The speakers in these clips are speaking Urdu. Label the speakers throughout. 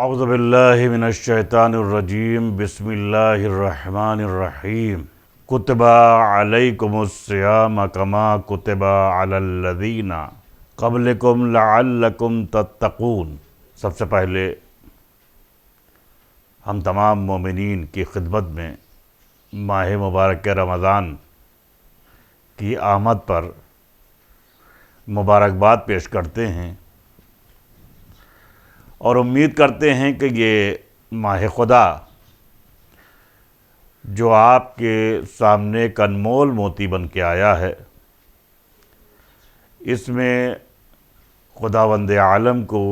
Speaker 1: اعوذ باللہ من الشیطان الرجیم بسم اللہ الرحمن الرحیم کتب علیکم الصیام کما کتب علی الذین قبلکم لعلکم تتقون۔ سب سے پہلے ہم تمام مومنین کی خدمت میں ماہ مبارک رمضان کی آمد پر مبارکباد پیش کرتے ہیں اور امید کرتے ہیں کہ یہ ماہ خدا جو آپ کے سامنے ایک انمول موتی بن کے آیا ہے، اس میں خداوند عالم کو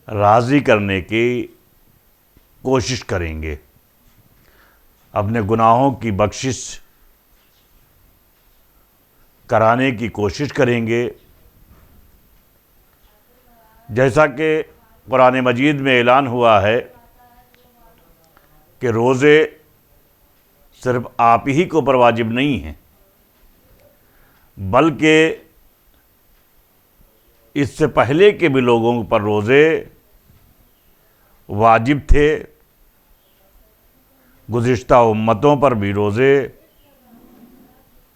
Speaker 1: راضی کرنے کی کوشش کریں گے، اپنے گناہوں کی بخشش کرانے کی کوشش کریں گے، جیسا کہ قرآن مجید میں اعلان ہوا ہے کہ روزے صرف آپ ہی کو پر واجب نہیں ہیں، بلکہ اس سے پہلے کے بھی لوگوں پر روزے واجب تھے، گزشتہ امتوں پر بھی روزے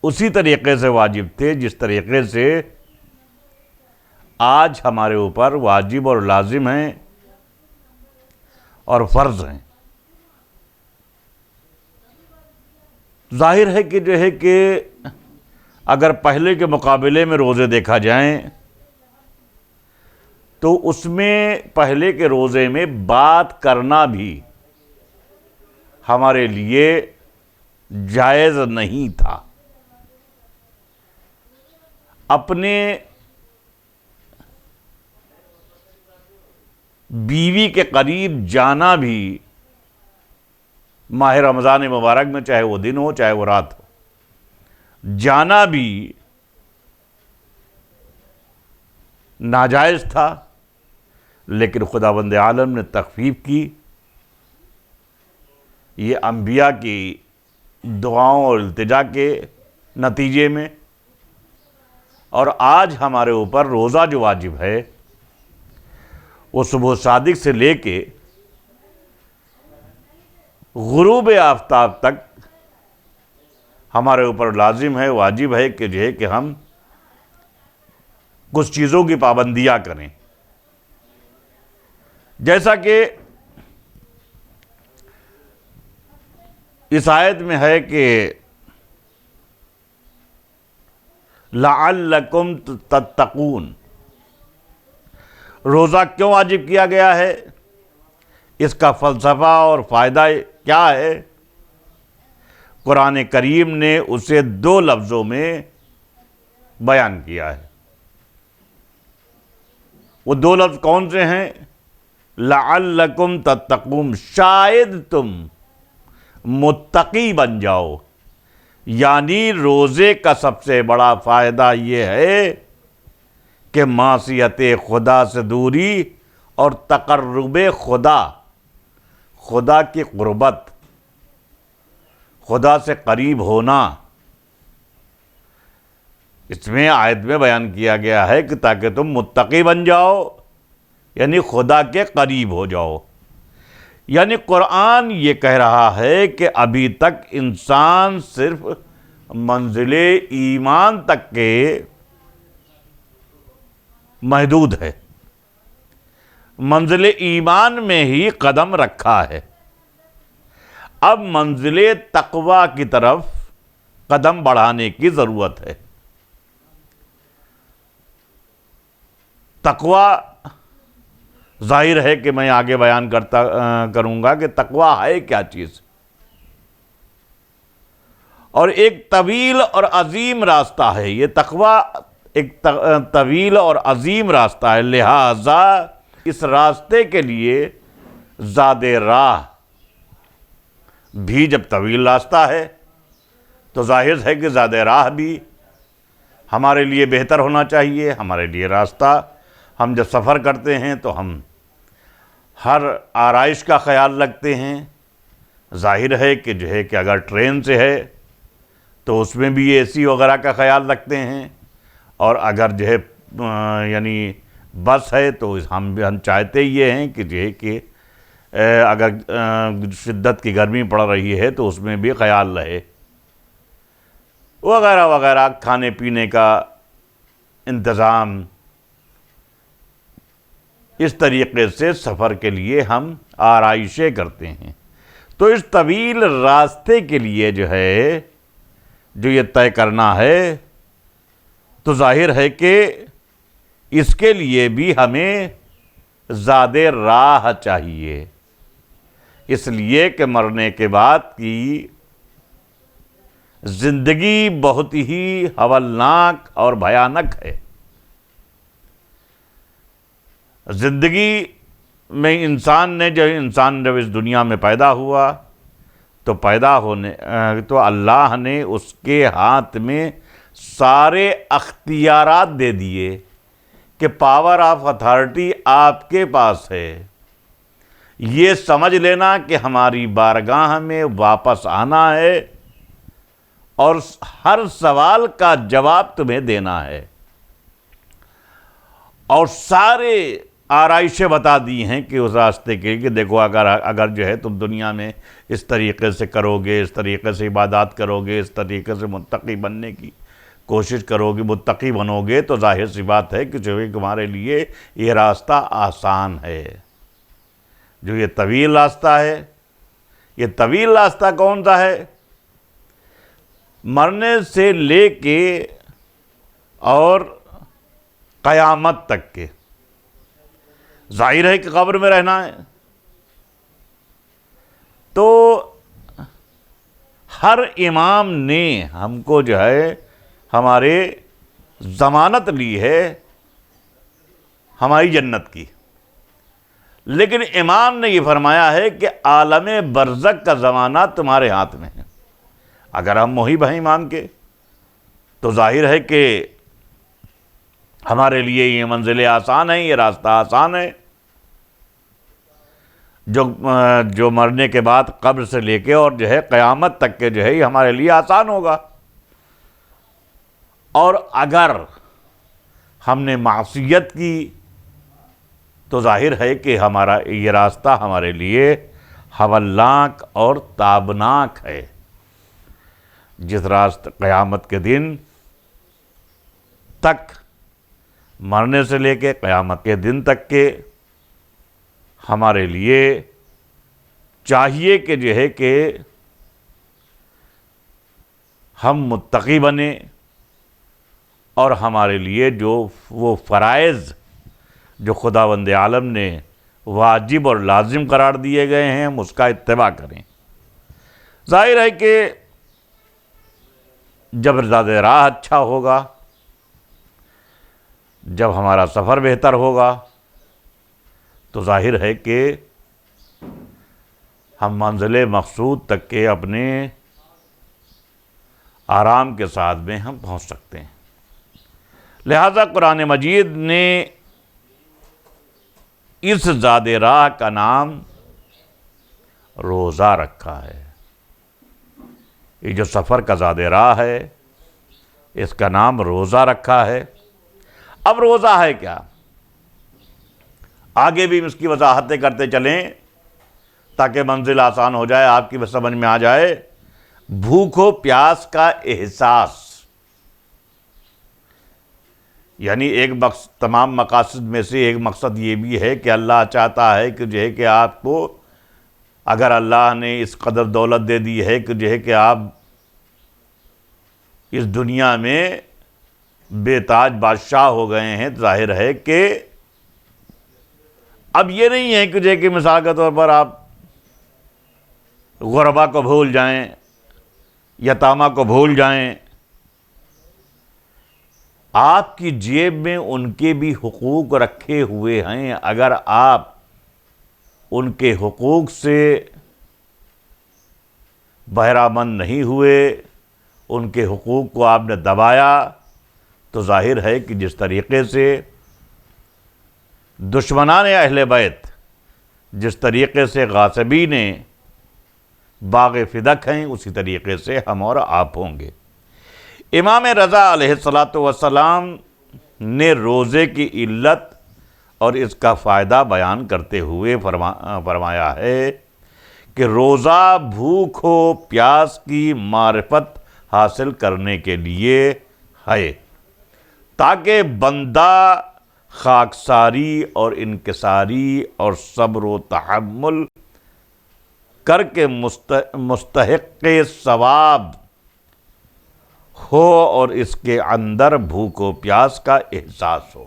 Speaker 1: اسی طریقے سے واجب تھے جس طریقے سے آج ہمارے اوپر واجب اور لازم ہیں اور فرض ہیں۔ ظاہر ہے کہ اگر پہلے کے مقابلے میں روزے دیکھا جائیں تو اس میں پہلے کے روزے میں بات کرنا بھی ہمارے لیے جائز نہیں تھا، اپنے بیوی کے قریب جانا بھی ماہ رمضان مبارک میں، چاہے وہ دن ہو چاہے وہ رات ہو، جانا بھی ناجائز تھا، لیکن خداوند عالم نے تخفیف کی۔ یہ انبیاء کی دعاؤں اور التجا کے نتیجے میں، اور آج ہمارے اوپر روزہ جو واجب ہے وہ صبح صادق سے لے کے غروب آفتاب تک ہمارے اوپر لازم ہے، واجب ہے کہ ہم کچھ چیزوں کی پابندیاں کریں، جیسا کہ اس آیت میں ہے کہ لعلکم تتقون۔ روزہ کیوں واجب کیا گیا ہے؟ اس کا فلسفہ اور فائدہ کیا ہے؟ قرآن کریم نے اسے 2 لفظوں میں بیان کیا ہے۔ وہ 2 لفظ کون سے ہیں؟ لعلکم تتقون، شاید تم متقی بن جاؤ، یعنی روزے کا سب سے بڑا فائدہ یہ ہے کہ معصیت خدا سے دوری اور تقرب خدا کی قربت، خدا سے قریب ہونا، اس میں آیت میں بیان کیا گیا ہے کہ تاکہ تم متقی بن جاؤ، یعنی خدا کے قریب ہو جاؤ۔ یعنی قرآن یہ کہہ رہا ہے کہ ابھی تک انسان صرف منزل ایمان تک کے محدود ہے، منزل ایمان میں ہی قدم رکھا ہے، اب منزل تقوی کی طرف قدم بڑھانے کی ضرورت ہے۔ تقوی ظاہر ہے کہ میں آگے بیان کروں گا کہ تقوی ہے کیا چیز، اور ایک طویل اور عظیم راستہ ہے یہ تقوی، ایک طویل اور عظیم راستہ ہے، لہذا اس راستے کے لیے زاد راہ بھی جب طویل راستہ ہے تو ظاہر ہے کہ زاد راہ بھی ہمارے لیے بہتر ہونا چاہیے۔ ہمارے لیے راستہ، ہم جب سفر کرتے ہیں تو ہم ہر آرائش کا خیال رکھتے ہیں، ظاہر ہے کہ اگر ٹرین سے ہے تو اس میں بھی اے سی وغیرہ کا خیال رکھتے ہیں، اور اگر یعنی بس ہے تو ہم چاہتے یہ ہیں کہ جو ہے کہ اگر شدت کی گرمی پڑ رہی ہے تو اس میں بھی خیال رہے، وغیرہ وغیرہ، کھانے پینے کا انتظام، اس طریقے سے سفر کے لیے ہم آرائشیں کرتے ہیں۔ تو اس طویل راستے کے لیے جو ہے جو یہ طے کرنا ہے، تو ظاہر ہے کہ اس کے لیے بھی ہمیں زاد راہ چاہیے، اس لیے کہ مرنے کے بعد کی زندگی بہت ہی ہولناک اور بھیانک ہے۔ زندگی میں انسان جب اس دنیا میں پیدا ہوا تو اللہ نے اس کے ہاتھ میں سارے اختیارات دے دیے کہ پاور آف اتھارٹی آپ کے پاس ہے، یہ سمجھ لینا کہ ہماری بارگاہ میں واپس آنا ہے اور ہر سوال کا جواب تمہیں دینا ہے، اور سارے آرائشیں بتا دی ہیں کہ اس راستے کے کہ دیکھو اگر جو ہے تم دنیا میں اس طریقے سے کرو گے، اس طریقے سے عبادات کرو گے، اس طریقے سے متقی بننے کی کوشش کرو گے، متقی بنو گے، تو ظاہر سی بات ہے کہ جو ہے تمہارے لیے یہ راستہ آسان ہے۔ جو یہ طویل راستہ ہے، یہ طویل راستہ کون سا ہے؟ مرنے سے لے کے اور قیامت تک کے۔ ظاہر ہے کہ قبر میں رہنا ہے، تو ہر امام نے ہم کو جو ہے ہمارے ضمانت لی ہے ہماری جنت کی، لیکن امام نے یہ فرمایا ہے کہ عالم برزخ کا زمانہ تمہارے ہاتھ میں ہے۔ اگر ہم محب ہیں امام کے تو ظاہر ہے کہ ہمارے لیے یہ منزلیں آسان ہیں، یہ راستہ آسان ہے۔ جو مرنے کے بعد قبر سے لے کے اور جو ہے قیامت تک کے جو ہے یہ ہمارے لیے آسان ہوگا، اور اگر ہم نے معصیت کی تو ظاہر ہے کہ ہمارا یہ راستہ ہمارے لیے ہولناک اور تابناک ہے۔ جس راستہ قیامت کے دن تک، مرنے سے لے کے قیامت کے دن تک کے ہمارے لیے چاہیے کہ جو ہے کہ ہم متقی بنیں، اور ہمارے لیے جو وہ فرائض جو خداوند عالم نے واجب اور لازم قرار دیے گئے ہیں ہم اس کا اتباع کریں۔ ظاہر ہے کہ جب زاد راہ اچھا ہوگا، جب ہمارا سفر بہتر ہوگا، تو ظاہر ہے کہ ہم منزل مقصود تک کے اپنے آرام کے ساتھ میں ہم پہنچ سکتے ہیں۔ لہذا قرآن مجید نے اس زاد راہ کا نام روزہ رکھا ہے۔ یہ جو سفر کا زاد راہ ہے اس کا نام روزہ رکھا ہے۔ اب روزہ ہے کیا؟ آگے بھی اس کی وضاحتیں کرتے چلیں تاکہ منزل آسان ہو جائے، آپ کی سمجھ میں آ جائے۔ بھوک و پیاس کا احساس، یعنی تمام مقاصد میں سے ایک مقصد یہ بھی ہے کہ اللہ چاہتا ہے کہ جو ہے کہ آپ کو، اگر اللہ نے اس قدر دولت دے دی ہے کہ جو ہے کہ آپ اس دنیا میں بے تاج بادشاہ ہو گئے ہیں، تو ظاہر ہے کہ اب یہ نہیں ہے کہ جو ہے کہ مثال کے طور پر آپ غربا کو بھول جائیں، یتامہ کو بھول جائیں۔ آپ کی جیب میں ان کے بھی حقوق رکھے ہوئے ہیں، اگر آپ ان کے حقوق سے بہرہ مند نہیں ہوئے، ان کے حقوق کو آپ نے دبایا، تو ظاہر ہے کہ جس طریقے سے دشمنان اہل بیت، جس طریقے سے غاصبین باغ فدق ہیں، اسی طریقے سے ہم اور آپ ہوں گے۔ امام رضا علیہ الصلوۃ والسلام نے روزے کی علت اور اس کا فائدہ بیان کرتے ہوئے فرمایا ہے کہ روزہ بھوک و پیاس کی معرفت حاصل کرنے کے لیے ہے، تاکہ بندہ خاکساری اور انکساری اور صبر و تحمل کر کے مستحق ثواب ہو اور اس کے اندر بھوک و پیاس کا احساس ہو۔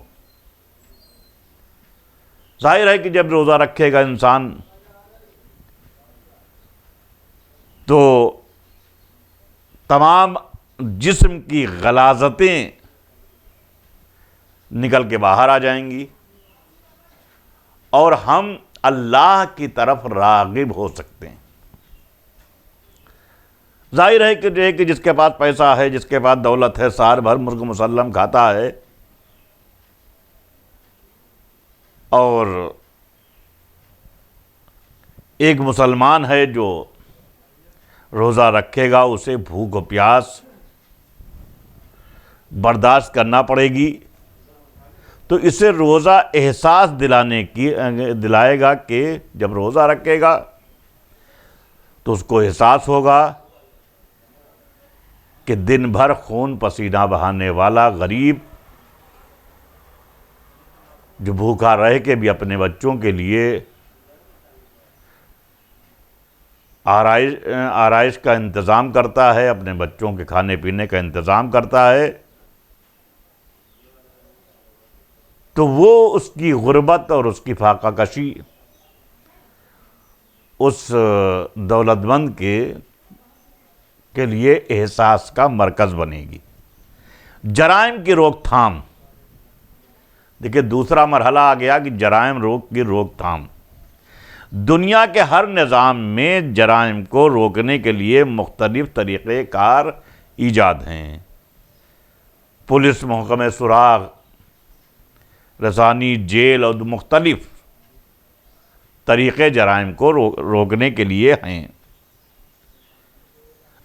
Speaker 1: ظاہر ہے کہ جب روزہ رکھے گا انسان تو تمام جسم کی غلاظتیں نکل کے باہر آ جائیں گی اور ہم اللہ کی طرف راغب ہو سکتے ہیں۔ ظاہر ہے کہ جس کے پاس پیسہ ہے، جس کے پاس دولت ہے، سال بھر مرغ مسلم کھاتا ہے اور ایک مسلمان ہے جو روزہ رکھے گا، اسے بھوک و پیاس برداشت کرنا پڑے گی، تو اسے روزہ احساس دلائے گا کہ جب روزہ رکھے گا تو اس کو احساس ہوگا کہ دن بھر خون پسینہ بہانے والا غریب جو بھوکا رہ کے بھی اپنے بچوں کے لیے آرائش کا انتظام کرتا ہے، اپنے بچوں کے کھانے پینے کا انتظام کرتا ہے، تو وہ اس کی غربت اور اس کی فاقہ کشی اس دولت مند کے لیے احساس کا مرکز بنے گی۔ جرائم کی روک تھام، دیکھیں دوسرا مرحلہ آ گیا کہ جرائم کی روک تھام۔ دنیا کے ہر نظام میں جرائم کو روکنے کے لیے مختلف طریقہ کار ایجاد ہیں۔ پولیس، محکمہ سراغ، رسانی، جیل اور مختلف طریقے جرائم کو روکنے کے لیے ہیں۔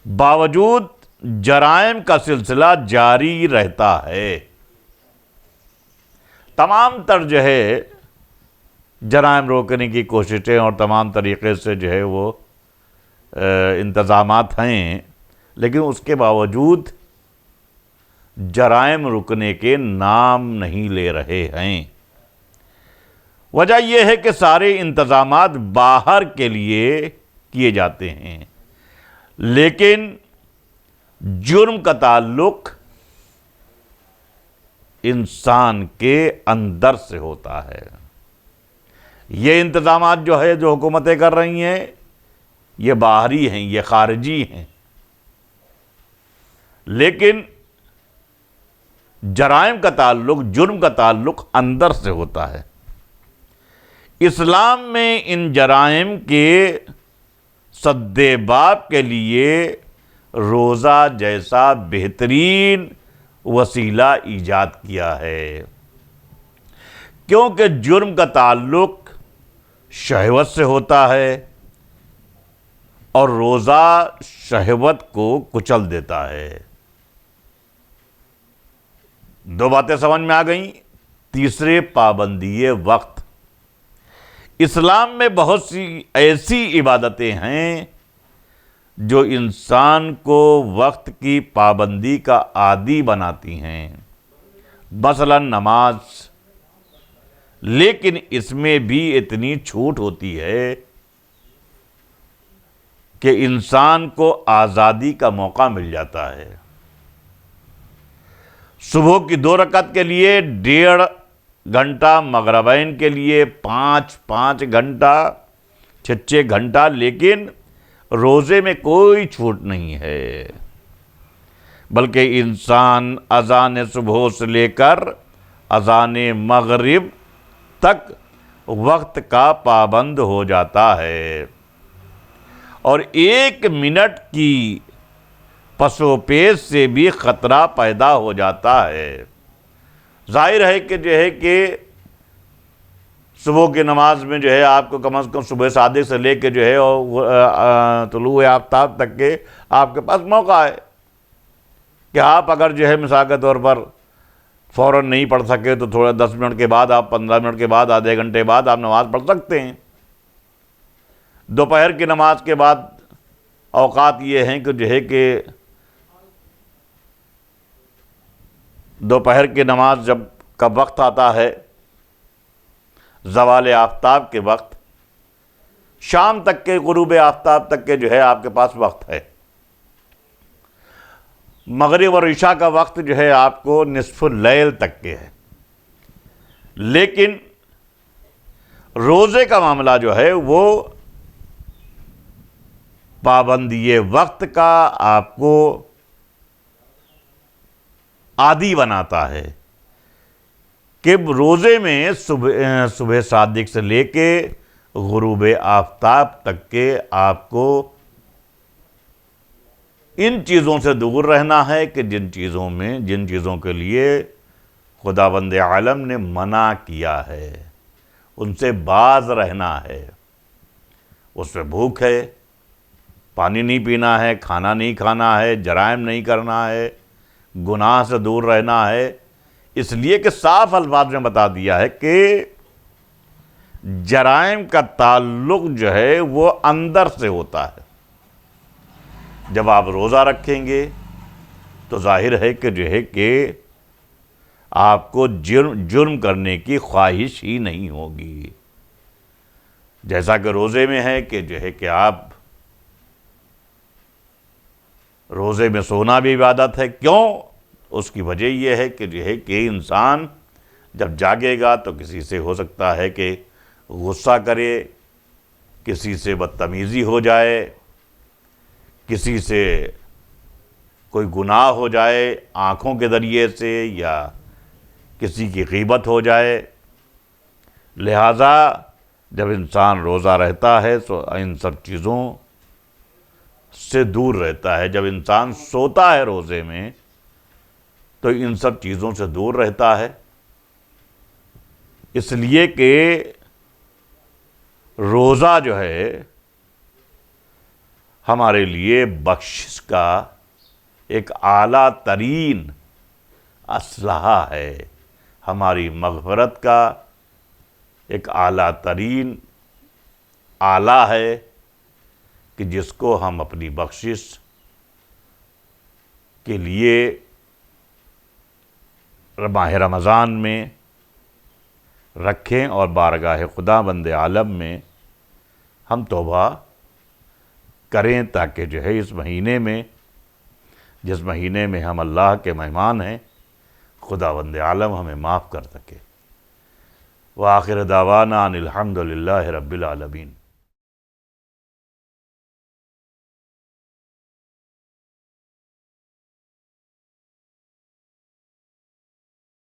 Speaker 1: باوجود جرائم کا سلسلہ جاری رہتا ہے۔ تمام تر جو ہے جرائم روکنے کی کوششیں اور تمام طریقے سے جو ہے وہ انتظامات ہیں، لیکن اس کے باوجود جرائم رکنے کے نام نہیں لے رہے ہیں۔ وجہ یہ ہے کہ سارے انتظامات باہر کے لیے کیے جاتے ہیں، لیکن جرم کا تعلق انسان کے اندر سے ہوتا ہے۔ یہ انتظامات جو ہے جو حکومتیں کر رہی ہیں یہ باہری ہیں، یہ خارجی ہیں، لیکن جرائم کا تعلق، جرم کا تعلق اندر سے ہوتا ہے۔ اسلام میں ان جرائم کے سد باب کے لیے روزہ جیسا بہترین وسیلہ ایجاد کیا ہے، کیونکہ جرم کا تعلق شہوت سے ہوتا ہے اور روزہ شہوت کو کچل دیتا ہے۔ دو باتیں سمجھ میں آ گئیں۔ تیسرے، پابندی وقت۔ اسلام میں بہت سی ایسی عبادتیں ہیں جو انسان کو وقت کی پابندی کا عادی بناتی ہیں، مثلا نماز، لیکن اس میں بھی اتنی چھوٹ ہوتی ہے کہ انسان کو آزادی کا موقع مل جاتا ہے۔ صبح کی 2 رکعت کے لیے 1.5 گھنٹہ، مغربین کے لیے 5 گھنٹہ، 6 گھنٹہ، لیکن روزے میں کوئی چھوٹ نہیں ہے، بلکہ انسان اذان صبح سے لے کر اذان مغرب تک وقت کا پابند ہو جاتا ہے، اور 1 منٹ کی پس و پیش سے بھی خطرہ پیدا ہو جاتا ہے۔ ظاہر ہے کہ جو ہے کہ صبح کی نماز میں جو ہے آپ کو کم از کم صبح صادق سے لے کے جو ہے طلوع آفتاب تک کے آپ کے پاس موقع ہے کہ آپ اگر جو ہے مثال کے طور پر فوراً نہیں پڑھ سکے تو تھوڑا 10 منٹ کے بعد آپ 15 منٹ کے بعد آدھے گھنٹے بعد آپ نماز پڑھ سکتے ہیں۔ دوپہر کی نماز کے بعد اوقات یہ ہیں کہ جو ہے کہ دوپہر کی نماز جب کا وقت آتا ہے زوال آفتاب کے وقت، شام تک کے، غروب آفتاب تک کے جو ہے آپ کے پاس وقت ہے۔ مغرب اور عشاء کا وقت جو ہے آپ کو نصف اللیل تک کے ہے۔ لیکن روزے کا معاملہ جو ہے وہ پابندی وقت کا آپ کو عادی بناتا ہے کہ روزے میں صبح صادق سے لے کے غروب آفتاب تک کے آپ کو ان چیزوں سے دور رہنا ہے کہ جن چیزوں کے لیے خداوند عالم نے منع کیا ہے، ان سے باز رہنا ہے۔ اس میں بھوک ہے، پانی نہیں پینا ہے، کھانا نہیں کھانا ہے، جرائم نہیں کرنا ہے، گناہ سے دور رہنا ہے۔ اس لیے کہ صاف الفاظ میں بتا دیا ہے کہ جرائم کا تعلق جو ہے وہ اندر سے ہوتا ہے۔ جب آپ روزہ رکھیں گے تو ظاہر ہے کہ جو ہے کہ آپ کو جرم کرنے کی خواہش ہی نہیں ہوگی، جیسا کہ روزے میں ہے کہ جو ہے کہ آپ روزے میں سونا بھی عبادت ہے۔ کیوں؟ اس کی وجہ یہ ہے کہ جو ہے کہ انسان جب جاگے گا تو کسی سے ہو سکتا ہے کہ غصہ کرے، کسی سے بدتمیزی ہو جائے، کسی سے کوئی گناہ ہو جائے آنکھوں کے ذریعے سے، یا کسی کی غیبت ہو جائے۔ لہذا جب انسان روزہ رہتا ہے تو ان سب چیزوں سے دور رہتا ہے۔ جب انسان سوتا ہے روزے میں تو ان سب چیزوں سے دور رہتا ہے، اس لیے کہ روزہ جو ہے ہمارے لیے بخشش کا ایک اعلیٰ ترین اسلحہ ہے، ہماری مغفرت کا ایک اعلیٰ ترین آلہ ہے کہ جس کو ہم اپنی بخشش کے لیے ماہ رمضان میں رکھیں اور بارگاہ خداوند عالم میں ہم توبہ کریں، تاکہ جو ہے اس مہینے میں، جس مہینے میں ہم اللہ کے مہمان ہیں، خداوند عالم ہمیں معاف کر سکے۔ وآخر دعوانا ان الحمد للہ رب العالمین۔